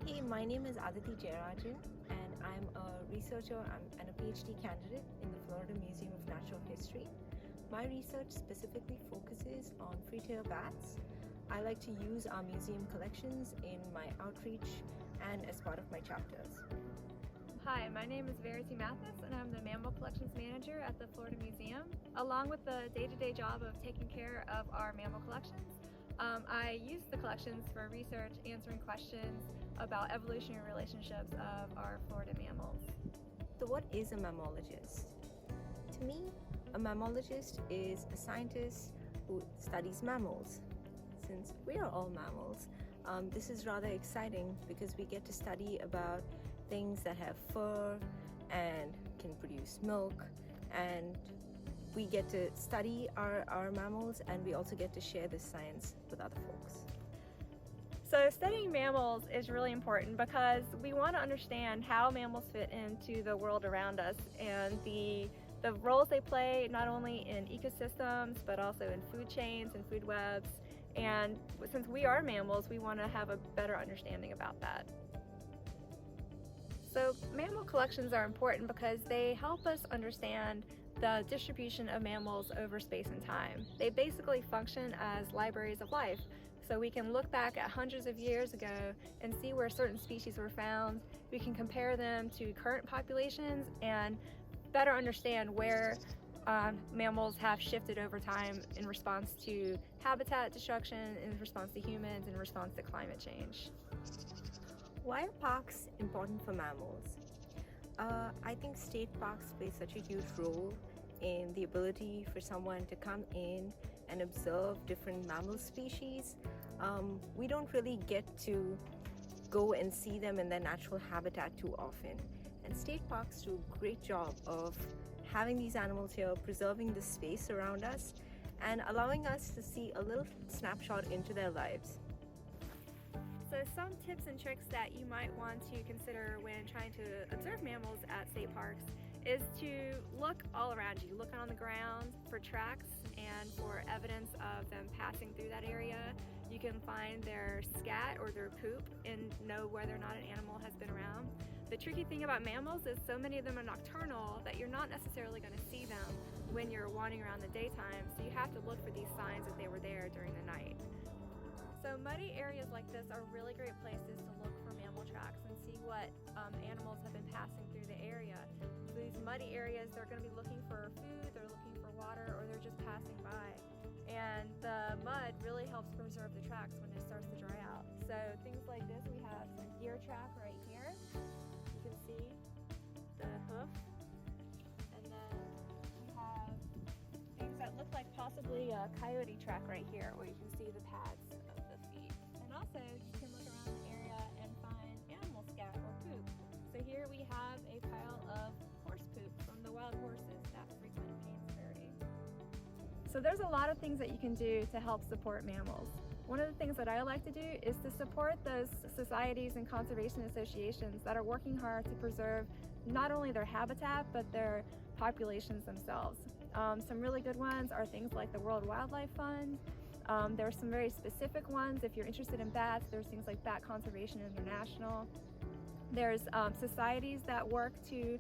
Hey, my name is Aditi Jayarajan and I'm a researcher and a PhD candidate in the Florida Museum of Natural History. My research specifically focuses on free-tail bats. I like to use our museum collections in my outreach and as part of my chapters. Hi, my name is Verity Mathis and I'm the Mammal Collections Manager at the Florida Museum. Along with the day-to-day job of taking care of our mammal collections, I use the collections for research, answering questions about evolutionary relationships of our Florida mammals. So what is a mammologist? To me, a mammalogist is a scientist who studies mammals. Since we are all mammals, this is rather exciting because we get to study about things that have fur and can produce milk, and we get to study our mammals, and we also get to share this science with other folks. So studying mammals is really important because we want to understand how mammals fit into the world around us and the roles they play not only in ecosystems but also in food chains and food webs. And since we are mammals, we want to have a better understanding about that. So mammal collections are important because they help us understand the distribution of mammals over space and time. They basically function as libraries of life. So we can look back at hundreds of years ago and see where certain species were found. We can compare them to current populations and better understand where mammals have shifted over time in response to habitat destruction, in response to humans, in response to climate change. Why are parks important for mammals? I think state parks play such a huge role in the ability for someone to come in and observe different mammal species. We don't really get to go and see them in their natural habitat too often. And state parks do a great job of having these animals here, preserving the space around us, and allowing us to see a little snapshot into their lives. So some tips and tricks that you might want to consider when trying to observe mammals at state parks is to look all around you. Look on the ground for tracks and for evidence of them passing through that area. You can find their scat or their poop and know whether or not an animal has been around. The tricky thing about mammals is so many of them are nocturnal that you're not necessarily going to see them when you're wandering around the daytime, so you have to look for these signs that they were there during the night. So muddy areas like this are really great places to look for mammal tracks and see what animals have been passing through the area. So these muddy areas, they're going to be looking for food, they're looking for water, or they're just passing by. And the mud really helps preserve the tracks when it starts to dry out. So things like this, we have a deer track right here. You can see the hoof. And then we have things that look like possibly a coyote track right here, where you can see the pads of the feet. And also you can look around the area and find animal scat or poop. So here we have a pile of horse poop from the wild horses that frequent Paynes Prairie. So there's a lot of things that you can do to help support mammals. One of the things that I like to do is to support those societies and conservation associations that are working hard to preserve not only their habitat but their populations themselves. Some really good ones are things like the World Wildlife Fund. There are some very specific ones. If you're interested in bats, there's things like Bat Conservation International. There's societies that work to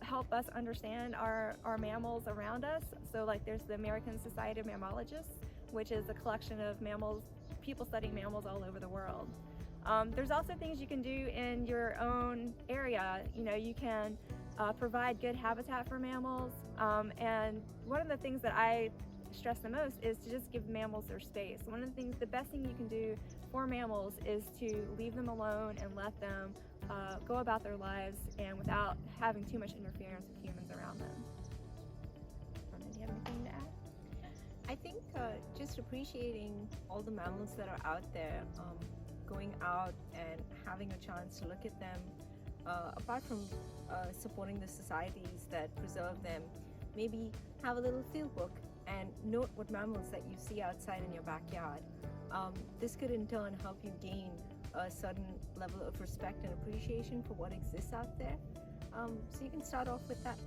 help us understand our mammals around us. So like there's the American Society of Mammalogists, which is a collection of mammals, people studying mammals all over the world. There's also things you can do in your own area. You know, you can provide good habitat for mammals. And one of the things that I stress the most is to just give mammals their space. One of the things, the best thing you can do for mammals is to leave them alone and let them go about their lives and without having too much interference with humans around them. Do you have anything to add? I think just appreciating all the mammals that are out there, going out and having a chance to look at them, apart from supporting the societies that preserve them, maybe have a little field book and note what mammals that you see outside in your backyard. This could in turn help you gain a certain level of respect and appreciation for what exists out there. So you can start off with that.